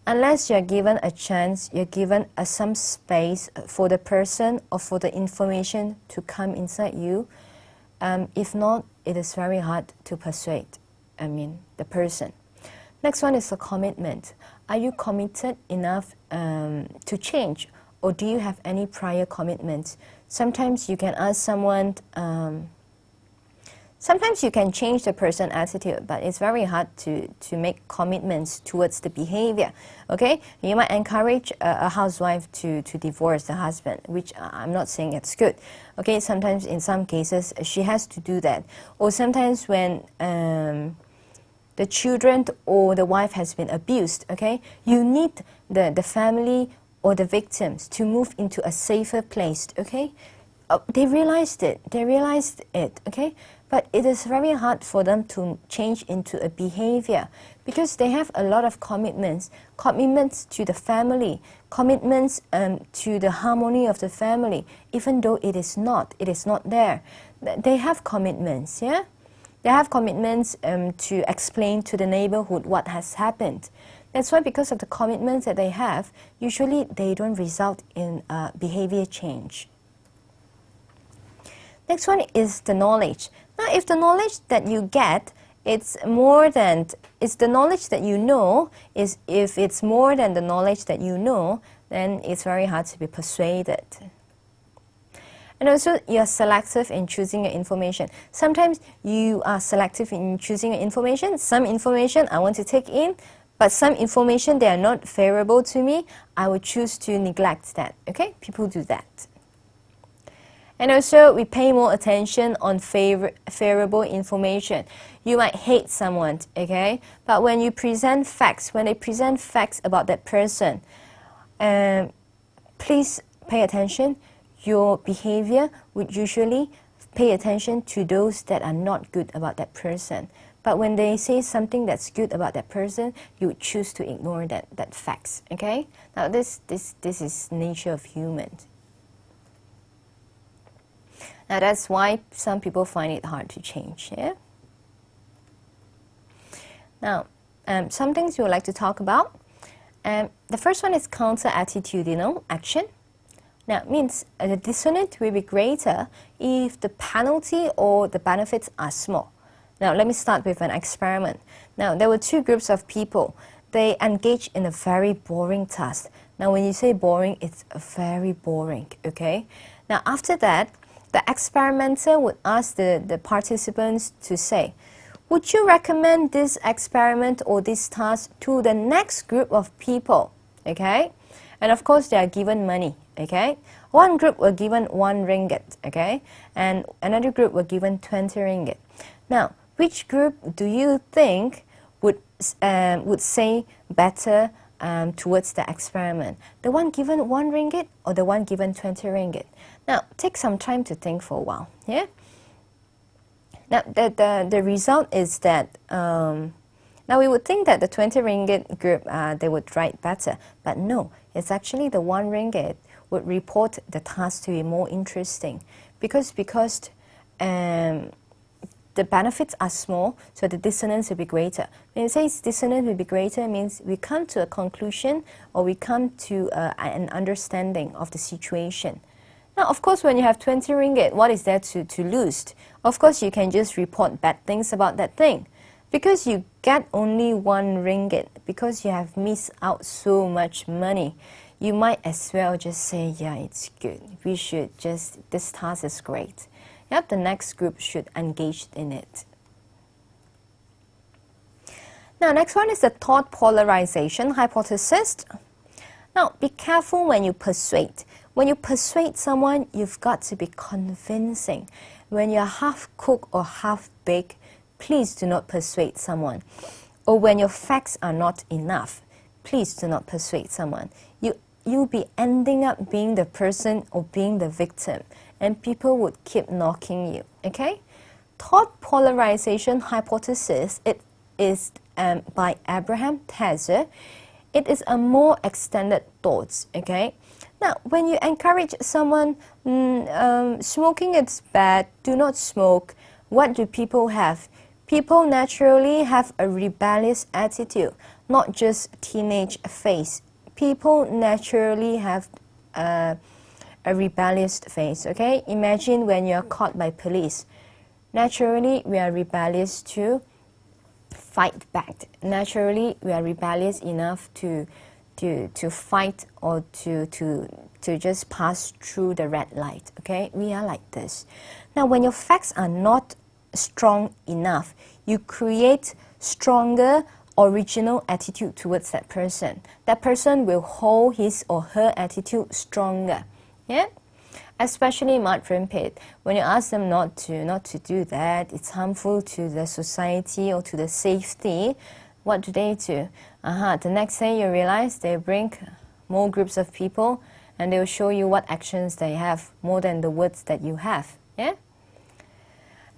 unless you're given a chance, you're given some space for the person or for the information to come inside you. If not, it is very hard to persuade, the person. Next one is the commitment. Are you committed enough to change, or do you have any prior commitments? Sometimes you can ask someone, sometimes you can change the person's attitude, but it's very hard to make commitments towards the behavior, okay? You might encourage a housewife to divorce the husband, which I'm not saying it's good, okay? Sometimes, in some cases, she has to do that. Or sometimes when the children or the wife has been abused, okay? You need the family or the victims to move into a safer place, okay? They realized it, okay? But it is very hard for them to change into a behavior because they have a lot of commitments to the family, commitments to the harmony of the family, even though it is not there. They have commitments, yeah? They have commitments to explain to the neighborhood what has happened. That's why, because of the commitments that they have, usually they don't result in behavior change. Next one is the knowledge. Now, if the knowledge that you get, it's the knowledge that you know, if it's more than the knowledge that you know, then it's very hard to be persuaded. And also, you're selective in choosing your information. Sometimes you are selective in choosing your information. Some information I want to take in, but some information they are not favorable to me, I would choose to neglect that, okay? People do that. And also, we pay more attention on favorable information. You might hate someone, okay? But when you present facts, when they present facts about that person, please pay attention. Your behavior would usually pay attention to those that are not good about that person. But when they say something that's good about that person, you would choose to ignore that facts, okay? Now, this is nature of humans. Now, that's why some people find it hard to change, yeah? Now, some things we would like to talk about. The first one is counter-attitudinal action. Now, it means the dissonance will be greater if the penalty or the benefits are small. Now, let me start with an experiment. Now, there were two groups of people. They engaged in a very boring task. Now, when you say boring, it's very boring, okay? Now, after that, the experimenter would ask the participants to say, would you recommend this experiment or this task to the next group of people, okay? And of course, they are given money, okay? One group were given 1 ringgit, okay? And another group were given 20 ringgit. Now, which group do you think would say better towards the experiment? The one given 1 ringgit or the one given 20 ringgit? Now, take some time to think for a while, yeah? Now, the result is that, now we would think that the 20 ringgit group, they would write better, but no, it's actually the 1 ringgit would report the task to be more interesting because the benefits are small, so the dissonance will be greater. When it says dissonance will be greater, it means we come to a conclusion or we come to an understanding of the situation. Now, of course, when you have 20 ringgit, what is there to lose? Of course, you can just report bad things about that thing. Because you get only 1 ringgit, because you have missed out so much money, you might as well just say, yeah, it's good. We should just, this task is great. Yep, the next group should engage in it. Now, next one is the thought polarization hypothesis. Now, be careful when you persuade. When you persuade someone, you've got to be convincing. When you're half-cooked or half-baked, please do not persuade someone. Or when your facts are not enough, please do not persuade someone. You'll be ending up being the person or being the victim, and people would keep knocking you, okay? Thought polarization hypothesis, it is by Abraham Tazer. It is a more extended thoughts, okay? Now, when you encourage someone, smoking is bad, do not smoke, what do people have? People naturally have a rebellious attitude. not just teenage phase. People naturally have a rebellious phase, okay? Imagine when you're caught by police. Naturally, we are rebellious to fight back. Naturally, we are rebellious enough to fight or to just pass through the red light, okay? We are like this. Now, when your facts are not strong enough, you create stronger original attitude towards that person. That person will hold his or her attitude stronger, yeah? Especially Madrim Pit, when you ask them not to do that, it's harmful to the society or to the safety, what do? The next day you realize they bring more groups of people and they will show you what actions they have more than the words that you have, yeah?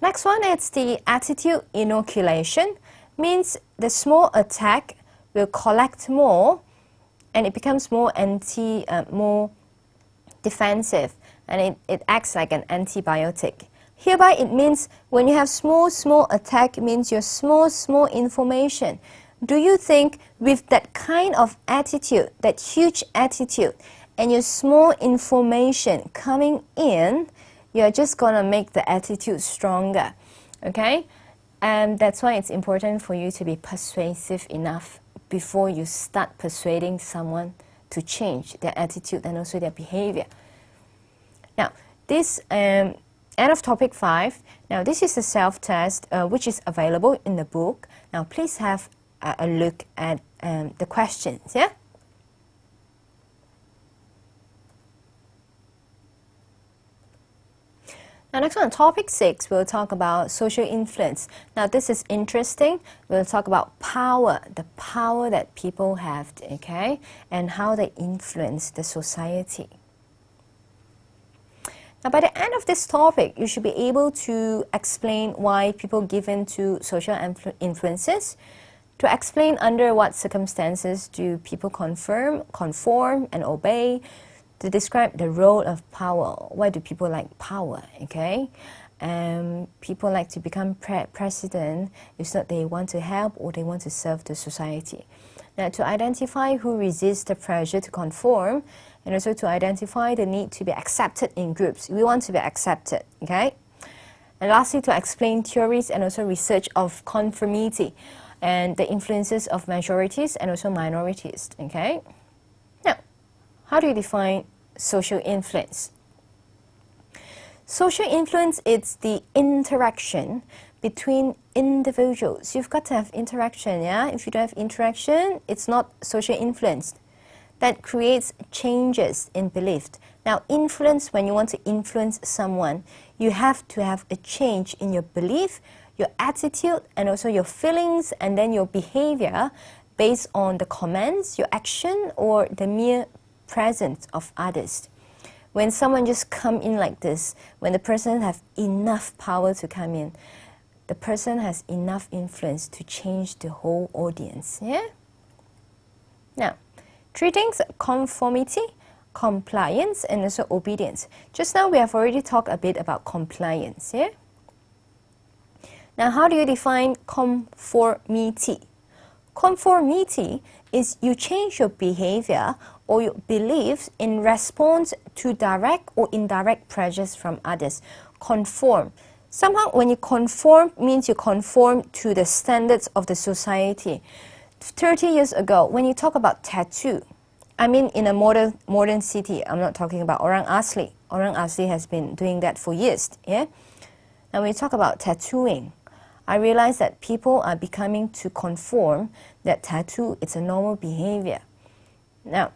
Next one is the attitude inoculation, means the small attack will collect more and it becomes more defensive, and it acts like an antibiotic. Hereby it means when you have small attack, it means your small information. Do you think with that kind of attitude, that huge attitude, and your small information coming in, you're just gonna make the attitude stronger, okay? And that's why it's important for you to be persuasive enough before you start persuading someone to change their attitude and also their behavior. Now, this end of topic 5. Now, this is a self-test which is available in the book. Now, please have a look at the questions, yeah? Now, next one, topic 6, we'll talk about social influence. Now, this is interesting. We'll talk about power, the power that people have, okay, and how they influence the society. Now, by the end of this topic, you should be able to explain why people give in to social influences, to explain under what circumstances do people conform and obey, to describe the role of power. Why do people like power, okay? People like to become president. It's not they want to help or they want to serve the society. Now, to identify who resists the pressure to conform, and also to identify the need to be accepted in groups. We want to be accepted, okay? And lastly, to explain theories and also research of conformity and the influences of majorities and also minorities, okay? Now, how do you define social influence? Social influence is the interaction between individuals. You've got to have interaction, yeah? If you don't have interaction, it's not social influence. That creates changes in belief. Now, influence, when you want to influence someone, you have to have a change in your belief, your attitude, and also your feelings, and then your behavior based on the comments, your action, or the mere presence of others. When someone just come in like this, when the person has enough power to come in, the person has enough influence to change the whole audience, yeah? Now, 3 things: conformity, compliance, and also obedience. Just now we have already talked a bit about compliance, yeah? Now, how do you define conformity? Conformity is you change your behavior or your beliefs in response to direct or indirect pressures from others. Conform. Somehow when you conform, means you conform to the standards of the society. 30 years ago, when you talk about tattoo, I mean in a modern city, I'm not talking about Orang Asli. Orang Asli has been doing that for years, yeah? Now when you talk about tattooing, I realize that people are becoming to conform that tattoo is a normal behavior. Now,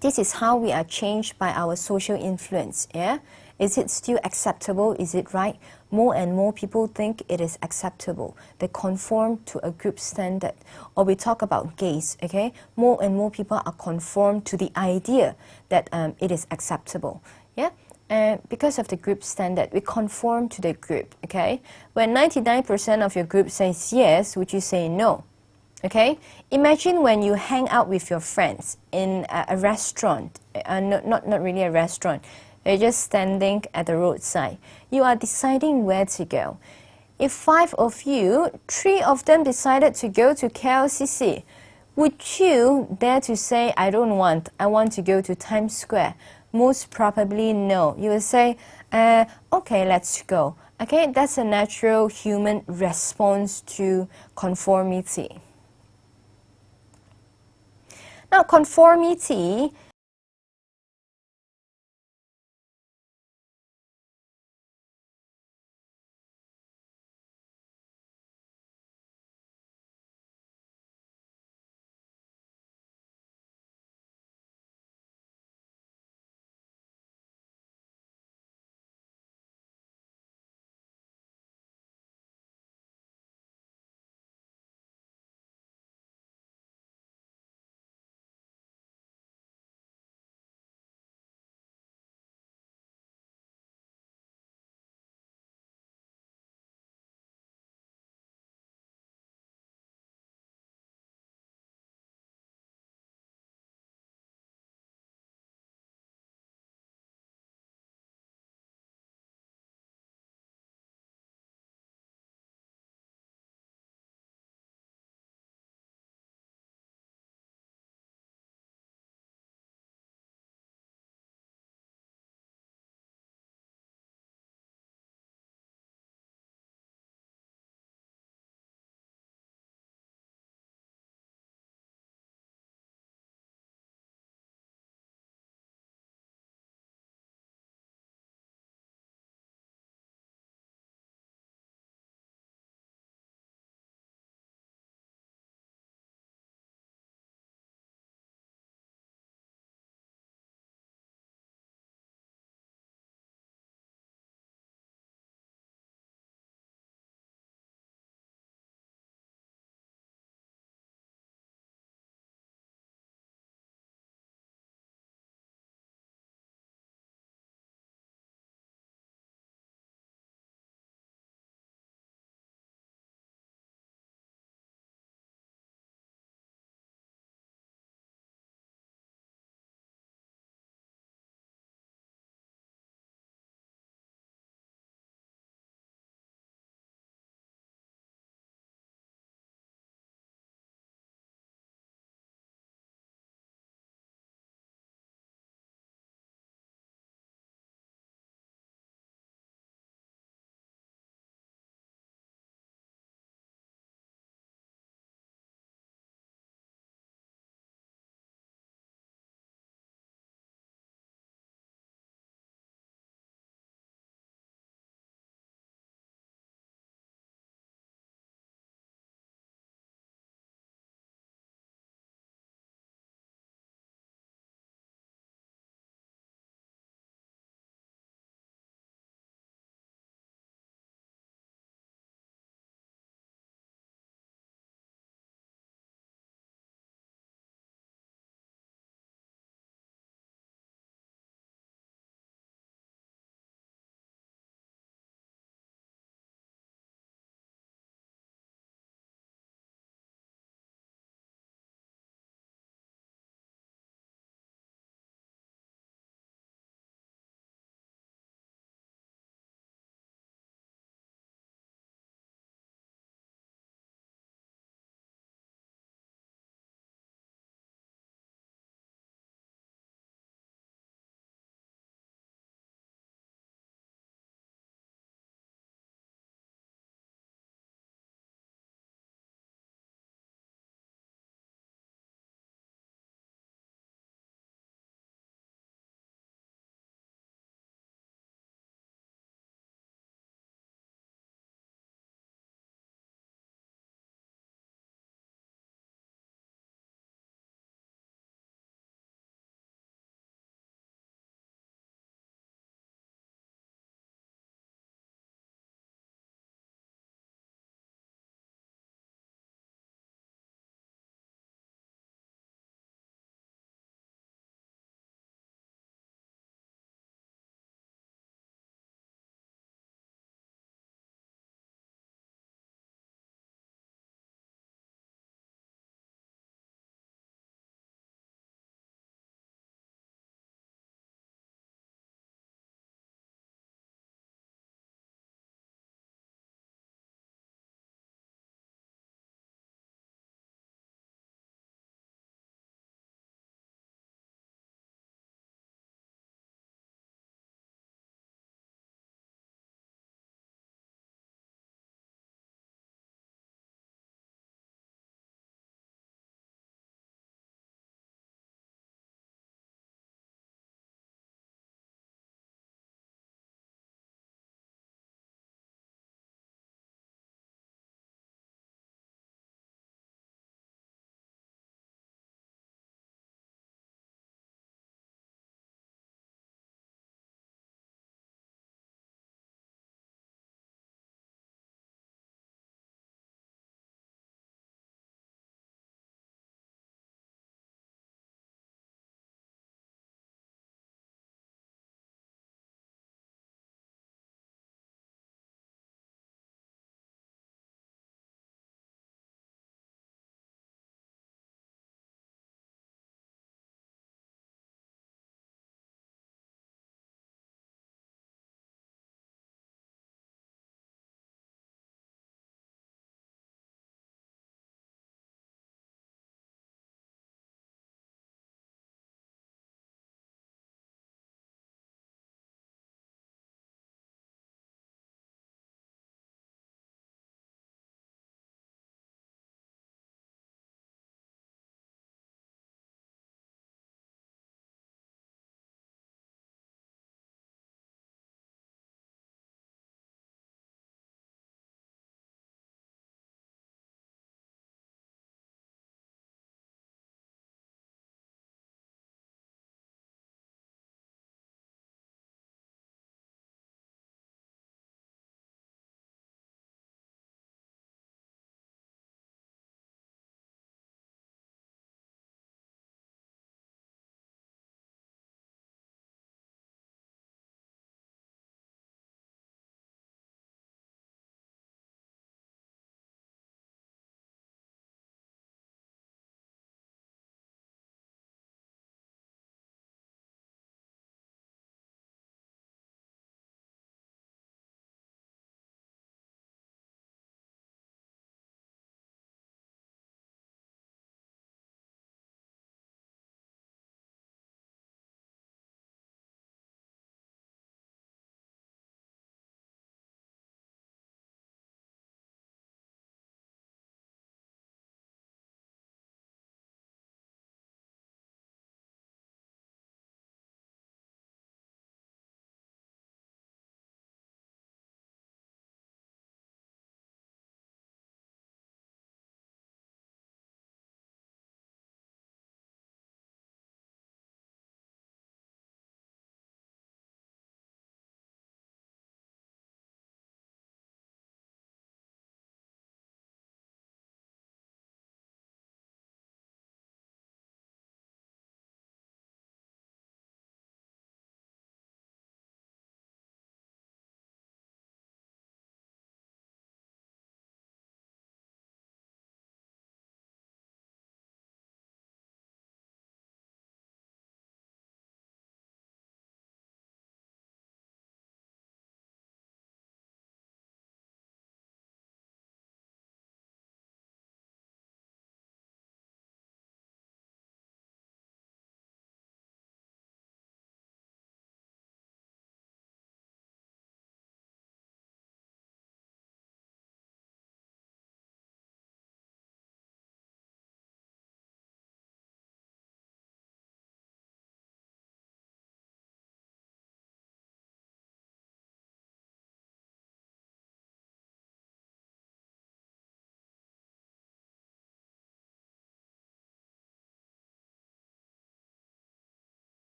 this is how we are changed by our social influence, yeah? Is it still acceptable? Is it right? More and more people think it is acceptable. They conform to a group standard. Or we talk about gays, okay? More and more people are conformed to the idea that it is acceptable, yeah? Because of the group standard, we conform to the group, okay? When 99% of your group says yes, would you say no? Okay? Imagine when you hang out with your friends in a restaurant, not really a restaurant, you're just standing at the roadside. You are deciding where to go. If 5 of you, 3 of them decided to go to KLCC, Would you dare to say, I don't want, I want to go to Times Square? Most probably no. You will say, okay, let's go. Okay, that's a natural human response to conformity. Now, conformity